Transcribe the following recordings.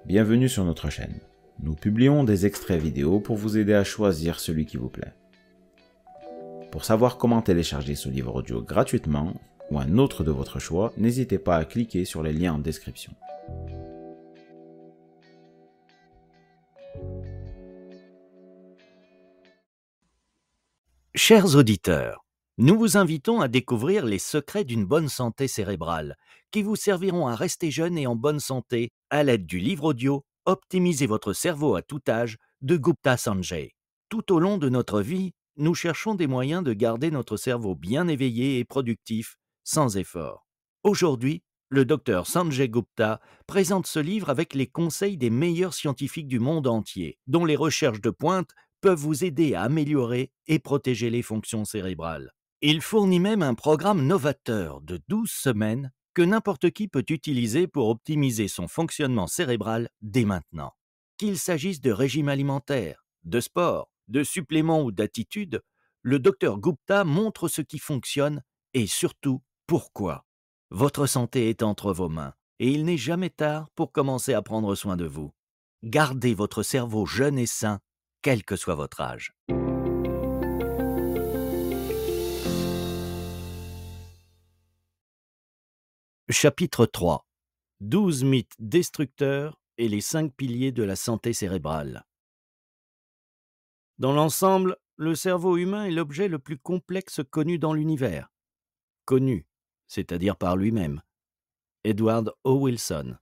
bienvenue sur notre chaîne. Nous publions des extraits vidéo pour vous aider à choisir celui qui vous plaît. Pour savoir comment télécharger ce livre audio gratuitement, ou un autre de votre choix, n'hésitez pas à cliquer sur les liens en description. Chers auditeurs, nous vous invitons à découvrir les secrets d'une bonne santé cérébrale, qui vous serviront à rester jeune et en bonne santé à l'aide du livre audio « Optimisez votre cerveau à tout âge » de Gupta Sanjay. Tout au long de notre vie, nous cherchons des moyens de garder notre cerveau bien éveillé et productif, sans effort. Aujourd'hui, le docteur Sanjay Gupta présente ce livre avec les conseils des meilleurs scientifiques du monde entier, dont les recherches de pointe peuvent vous aider à améliorer et protéger les fonctions cérébrales. Il fournit même un programme novateur de 12 semaines que n'importe qui peut utiliser pour optimiser son fonctionnement cérébral dès maintenant. Qu'il s'agisse de régime alimentaire, de sport, de suppléments ou d'attitude, le docteur Gupta montre ce qui fonctionne et surtout pourquoi. Votre santé est entre vos mains et il n'est jamais tard pour commencer à prendre soin de vous. Gardez votre cerveau jeune et sain, quel que soit votre âge. Chapitre 3. 12 mythes destructeurs et les 5 piliers de la santé cérébrale. Dans l'ensemble, le cerveau humain est l'objet le plus complexe connu dans l'univers. Connu, c'est-à-dire par lui-même. Edward O. Wilson.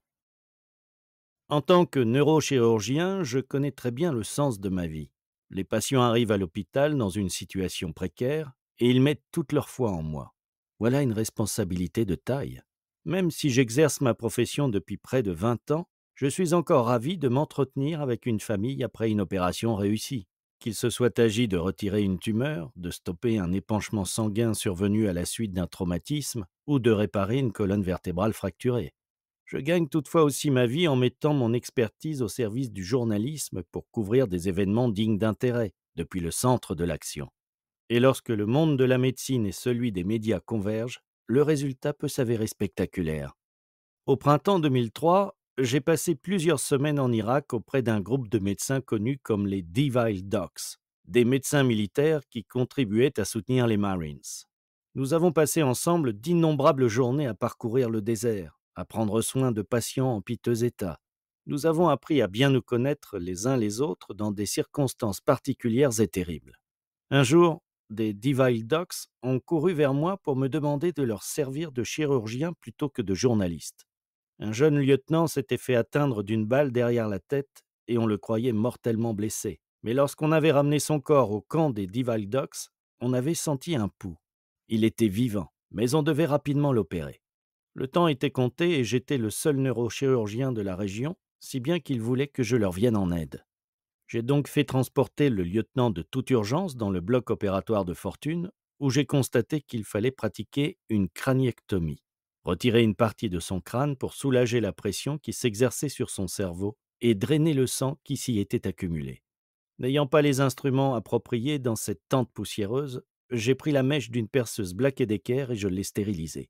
En tant que neurochirurgien, je connais très bien le sens de ma vie. Les patients arrivent à l'hôpital dans une situation précaire et ils mettent toute leur foi en moi. Voilà une responsabilité de taille. Même si j'exerce ma profession depuis près de 20 ans, je suis encore ravi de m'entretenir avec une famille après une opération réussie. Qu'il se soit agi de retirer une tumeur, de stopper un épanchement sanguin survenu à la suite d'un traumatisme ou de réparer une colonne vertébrale fracturée. Je gagne toutefois aussi ma vie en mettant mon expertise au service du journalisme pour couvrir des événements dignes d'intérêt, depuis le centre de l'action. Et lorsque le monde de la médecine et celui des médias convergent, le résultat peut s'avérer spectaculaire. Au printemps 2003, j'ai passé plusieurs semaines en Irak auprès d'un groupe de médecins connus comme les Devil Docs, des médecins militaires qui contribuaient à soutenir les Marines. Nous avons passé ensemble d'innombrables journées à parcourir le désert, à prendre soin de patients en piteux état. Nous avons appris à bien nous connaître les uns les autres dans des circonstances particulières et terribles. Un jour, des Devil Docs ont couru vers moi pour me demander de leur servir de chirurgien plutôt que de journaliste. Un jeune lieutenant s'était fait atteindre d'une balle derrière la tête et on le croyait mortellement blessé. Mais lorsqu'on avait ramené son corps au camp des Devil Docs, on avait senti un pouls. Il était vivant, mais on devait rapidement l'opérer. Le temps était compté et j'étais le seul neurochirurgien de la région, si bien qu'ils voulaient que je leur vienne en aide. J'ai donc fait transporter le lieutenant de toute urgence dans le bloc opératoire de Fortune, où j'ai constaté qu'il fallait pratiquer une craniectomie, retirer une partie de son crâne pour soulager la pression qui s'exerçait sur son cerveau et drainer le sang qui s'y était accumulé. N'ayant pas les instruments appropriés dans cette tente poussiéreuse, j'ai pris la mèche d'une perceuse Black & Decker et je l'ai stérilisée.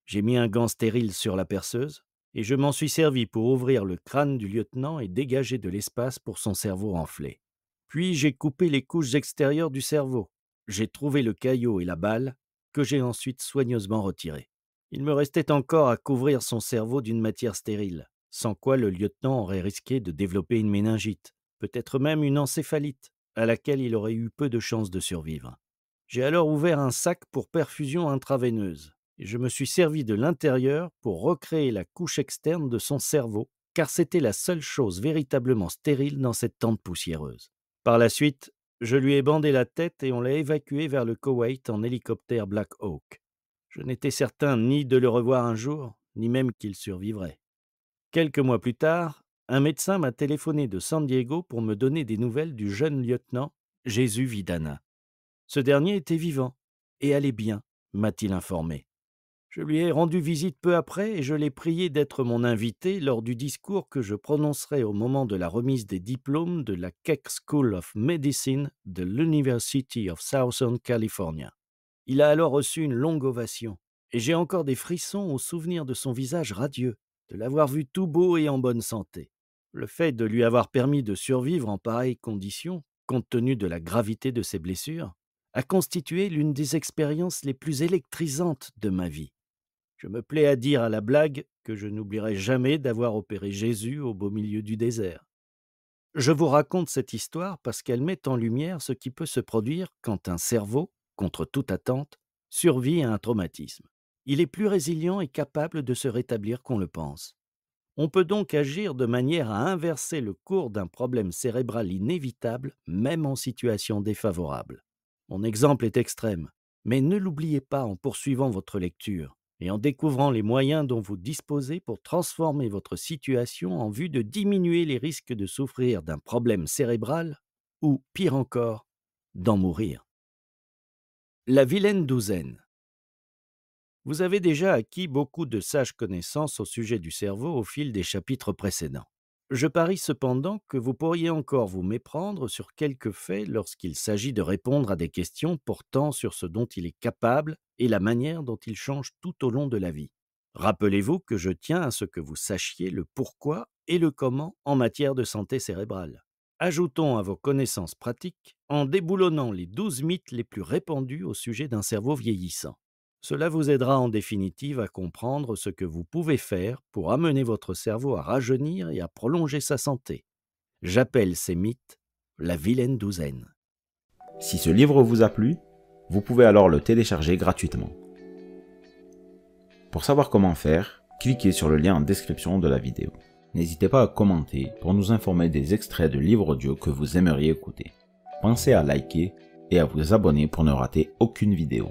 J'ai mis un gant stérile sur la perceuse, et je m'en suis servi pour ouvrir le crâne du lieutenant et dégager de l'espace pour son cerveau enflé. Puis j'ai coupé les couches extérieures du cerveau. J'ai trouvé le caillot et la balle, que j'ai ensuite soigneusement retirés. Il me restait encore à couvrir son cerveau d'une matière stérile, sans quoi le lieutenant aurait risqué de développer une méningite, peut-être même une encéphalite, à laquelle il aurait eu peu de chances de survivre. J'ai alors ouvert un sac pour perfusion intraveineuse. Et je me suis servi de l'intérieur pour recréer la couche externe de son cerveau, car c'était la seule chose véritablement stérile dans cette tente poussiéreuse. Par la suite, je lui ai bandé la tête et on l'a évacué vers le Koweït en hélicoptère Black Hawk. Je n'étais certain ni de le revoir un jour, ni même qu'il survivrait. Quelques mois plus tard, un médecin m'a téléphoné de San Diego pour me donner des nouvelles du jeune lieutenant Jésus Vidana. Ce dernier était vivant et allait bien, m'a-t-il informé. Je lui ai rendu visite peu après et je l'ai prié d'être mon invité lors du discours que je prononcerai au moment de la remise des diplômes de la Keck School of Medicine de l'University of Southern California. Il a alors reçu une longue ovation et j'ai encore des frissons au souvenir de son visage radieux, de l'avoir vu tout beau et en bonne santé. Le fait de lui avoir permis de survivre en pareilles conditions, compte tenu de la gravité de ses blessures, a constitué l'une des expériences les plus électrisantes de ma vie. Je me plais à dire à la blague que je n'oublierai jamais d'avoir opéré Jésus au beau milieu du désert. Je vous raconte cette histoire parce qu'elle met en lumière ce qui peut se produire quand un cerveau, contre toute attente, survit à un traumatisme. Il est plus résilient et capable de se rétablir qu'on le pense. On peut donc agir de manière à inverser le cours d'un problème cérébral inévitable, même en situation défavorable. Mon exemple est extrême, mais ne l'oubliez pas en poursuivant votre lecture et en découvrant les moyens dont vous disposez pour transformer votre situation en vue de diminuer les risques de souffrir d'un problème cérébral ou, pire encore, d'en mourir. La vilaine douzaine. Vous avez déjà acquis beaucoup de sages connaissances au sujet du cerveau au fil des chapitres précédents. Je parie cependant que vous pourriez encore vous méprendre sur quelques faits lorsqu'il s'agit de répondre à des questions portant sur ce dont il est capable et la manière dont il change tout au long de la vie. Rappelez-vous que je tiens à ce que vous sachiez le pourquoi et le comment en matière de santé cérébrale. Ajoutons à vos connaissances pratiques en déboulonnant les 12 mythes les plus répandus au sujet d'un cerveau vieillissant. Cela vous aidera en définitive à comprendre ce que vous pouvez faire pour amener votre cerveau à rajeunir et à prolonger sa santé. J'appelle ces mythes la vilaine douzaine. Si ce livre vous a plu, vous pouvez alors le télécharger gratuitement. Pour savoir comment faire, cliquez sur le lien en description de la vidéo. N'hésitez pas à commenter pour nous informer des extraits de livres audio que vous aimeriez écouter. Pensez à liker et à vous abonner pour ne rater aucune vidéo.